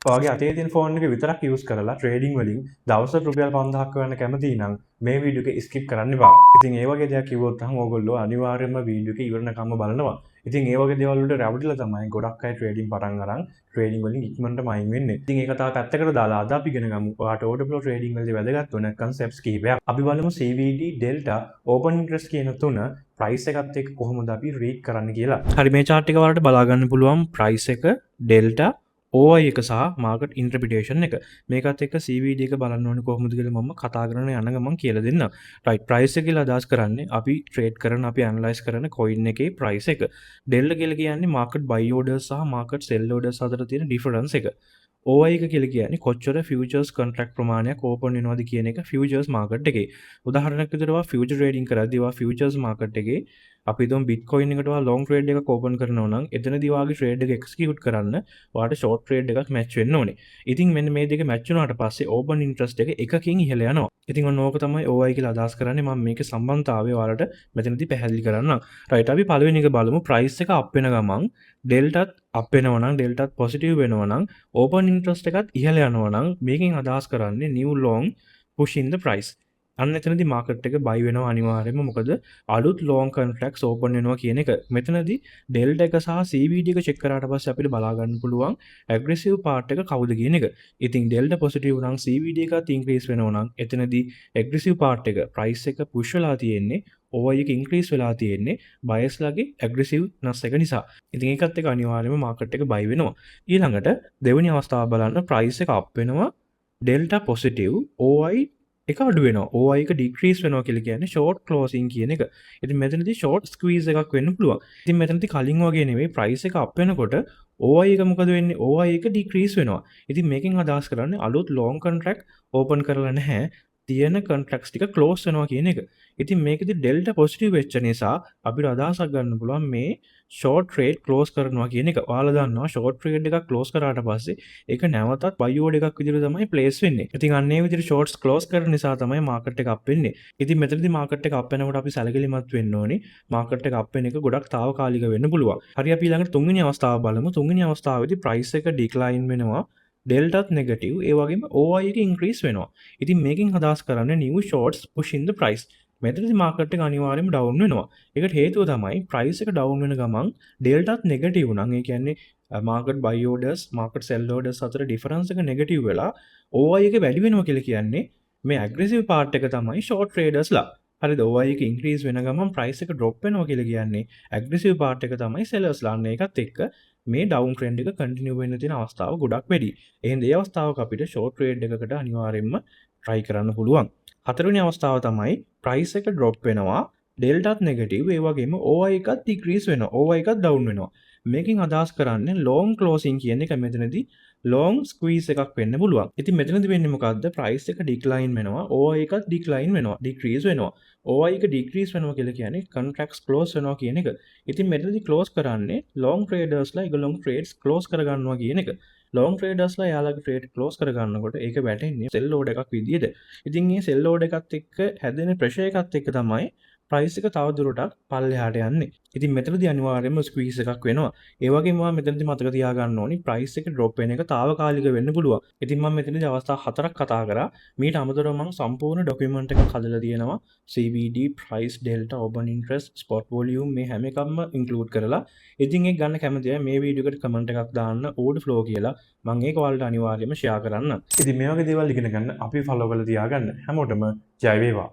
ඔයාගේ අතේ තියෙන ෆෝන් එක විතරක් යූස් කරලා ට්‍රේඩින් වලින් දවසට රුපියල් 5000ක් ගන්න කැමති නම් මේ වීඩියෝ එක ස්කිප් කරන්න එපා. ඉතින් ඒ වගේ දෙයක් කිව්වොත් නම් ඕගොල්ලෝ අනිවාර්යයෙන්ම වීඩියෝ එක ඉවරනකම්ම බලනවා. ඉතින් ඒ වගේ දේවල් වලට රැවටිලා තමයි ගොඩක් අය ට්‍රේඩින් පටන් අරන් ට්‍රේඩින් වලින් ඉක්මනටම අයින් වෙන්නේ. ඉතින් ඒක තාම පැත්තකට දාලා අද අපි ඉගෙන ගමු. ඔයාට ඕඩර් ෆ්ලෝ ට්‍රේඩින් වලදී වැදගත් වෙන concepts කිහිපයක්. අපි බලමු CVD, delta, open interest කියන තුන price එකත් එක්ක කොහොමද අපි රීඩ් කරන්න කියලා. හරි මේ chart එක වලට බලා ගන්න පුළුවන් price එක, delta, OI එක සහ මාකට් ඉන්ටර්ප්‍රිටේෂන් එක. මේකත් එක්ක CVD එක බලන්න ඕනේ කොහොමද කියලා මම කතා කරන යන ගමන් කියලා දෙන්නම්. right price එක කියලා අදහස් කරන්නේ අපි ට්‍රේඩ් කරන අපි ඇනලයිස් කරන coin එකේ price එක. delta කියලා කියන්නේ market buy orders සහ market sell orders අතර තියෙන difference එක. OI එක කියලා කියන්නේ කොච්චර futures contract ප්‍රමාණයක් open වෙනවද කියන එක futures market එකේ. උදාහරණයක් විදිහට ඔයා future trading කරද්දී ඔයා futures market එකේ අපි හිතමු bitcoin එකට ඔයා long trade එකක් open කරනවා නම් එතනදී ඔයාගේ trade එක execute කරන්න ඔයාට short trade එකක් match වෙන්න ඕනේ. ඉතින් මෙන්න මේ දෙක match වුණාට පස්සේ open interest එක එකකින් ඉහළ යනවා. ඉතින් ඔන්න ඕක තමයි OI කියලා අදහස් කරන්නේ. මම මේකේ සම්බන්ධතාවය ඔයාලට මෙතනදී පැහැදිලි කරන්නම්. right අපි පළවෙනි එක බලමු price එක up වෙන ගමන් deltaත් up වෙනවා නම් deltaත් positive වෙනවා නම් open interest එකත් ඉහළ යනවා නම් මේකෙන් අදහස් කරන්නේ new long push in the price. අන්න එතනදී මාකට් එක buy වෙනවා අනිවාර්යයෙන්ම. මොකද අලුත් long contracts open වෙනවා කියන එක. මෙතනදී delta එක සහ CVD එක check කරාට පස්සේ අපිට බලා ගන්න පුළුවන් aggressive part එක කවුද කියන එක. ඉතින් delta positive නම් CVD එකත් increase වෙනවා නම් එතනදී aggressive part එක price එක push වෙලා තියෙන්නේ OI එක increase වෙලා තියෙන්නේ buyers ලගේ aggressiveness එක නිසා. ඉතින් ඒකත් එක්ක අනිවාර්යයෙන්ම මාකට් එක buy වෙනවා. ඊළඟට දෙවෙනි අවස්ථාව බලන්න price එක up වෙනවා delta positive OI එක අඩු වෙනවා. OI එක decrease වෙනවා කියලා කියන්නේ short closing කියන එක. ඉතින් මෙතනදී short squeeze එකක් වෙන්න පුළුවන්. ඉතින් මෙතනදී කලින් වගේ නෙවෙයි price එක up වෙනකොට OI එක මොකද වෙන්නේ? OI එක decrease වෙනවා. ඉතින් මේකෙන් අදහස් කරන්නේ අලුත් long contract open කරලා නැහැ. තියෙන contracts ටික close වෙනවා කියන එක. ඉතින් මේකෙදි delta positive වෙච්ච නිසා අපිට අදහසක් ගන්න පුළුවන් මේ short trade close කරනවා කියන එක. ඔයාලා දන්නවා short trade එකක් close කරාට පස්සේ ඒක නැවතත් buy order එකක් විදිහට තමයි place වෙන්නේ. ඉතින් අන්න ඒ විදිහට shorts close කරන නිසා තමයි market එක up වෙන්නේ. ඉතින් මෙතනදී market එක up වෙනකොට අපි සැලකිලිමත් වෙන්න ඕනේ. market එක up වෙන එක ගොඩක් తాවකාලික වෙන්න පුළුවන්. හරි අපි ඊළඟට තුන්වෙනි අවස්ථාව බලමු. තුන්වෙනි අවස්ථාවේදී price එක decline වෙනවා. deltaත් negative ඒ වගේම OI එක increase වෙනවා. ඉතින් මේකෙන් අදහස් කරන්නේ new shorts push in the price. මෙතනදී market එක අනිවාර්යයෙන්ම down වෙනවා. ඒකට හේතුව තමයි price එක down වෙන ගමන් deltaත් negative නම් ඒ කියන්නේ market buy orders market sell orders අතර difference එක negative වෙලා OI එක වැඩි වෙනවා කියලා කියන්නේ මේ aggressive part එක තමයි short traders ලා. හරිද? OI එක increase වෙන ගමන් price එක drop වෙනවා කියලා කියන්නේ aggressive part එක තමයි sellers ලා. අන්න ඒකත් එක්ක මේ down trend එක continue වෙන්න තියෙන අවස්ථාව ගොඩක් වැඩි. එහෙනම් මේ අවස්ථාවක අපිට short trade එකකට අනිවාර්යයෙන්ම try කරන්න පුළුවන්. හතරවෙනි අවස්ථාව තමයි price එක drop වෙනවා. deltaත් negative ඒ වගේම OI එකත් decrease වෙනවා. OI එකත් down වෙනවා. මේකෙන් අදහස් කරන්නේ long closing කියන එක මෙතනදී long squeeze එකක් වෙන්න පුළුවන්. ඉතින් මෙතනදී වෙන්නේ මොකද්ද? price එක decline වෙනවා. OI එකත් decline වෙනවා. decrease වෙනවා. OI එක decrease වෙනවා කියලා කියන්නේ contracts close වෙනවා කියන එක. ඉතින් මෙතනදී close කරන්නේ long traders ලා ඒගොල්ලෝ trades close කරගන්නවා කියන එක. long traders ලා යාළුවගේ trade close කරගන්නකොට ඒක වැටෙන්නේ sell order එකක් විදියට. ඉතින් මේ sell order එකත් එක්ක හැදෙන pressure එකත් එක්ක තමයි price එක තව දුරටත් පල්ලෙහාට යන්නේ. ඉතින් මෙතනදී අනිවාර්යයෙන්ම squeeze එකක් වෙනවා. ඒ වගේම මම මෙතනදී මතක තියාගන්න ඕනි price එක drop වෙන එක తాවකාලික වෙන්න පුළුවන්. ඉතින් මම මෙතනදී අවස්ථා හතරක් කතා කරා. මීට අමතරව මම සම්පූර්ණ document එකක් හදලා තියෙනවා. CVD, price, delta, open interest, spot volume මේ හැම එකක්ම include කරලා. ඉතින් ඒක ගන්න කැමති අය මේ වීඩියෝ එකට comment එකක් දාන්න order flow කියලා. මම ඒක ඔයාලට අනිවාර්යයෙන්ම share කරන්න. ඉතින් මේ වගේ දේවල් ඉගෙන ගන්න අපි follow කරලා තියාගන්න. හැමෝටම ජය වේවා.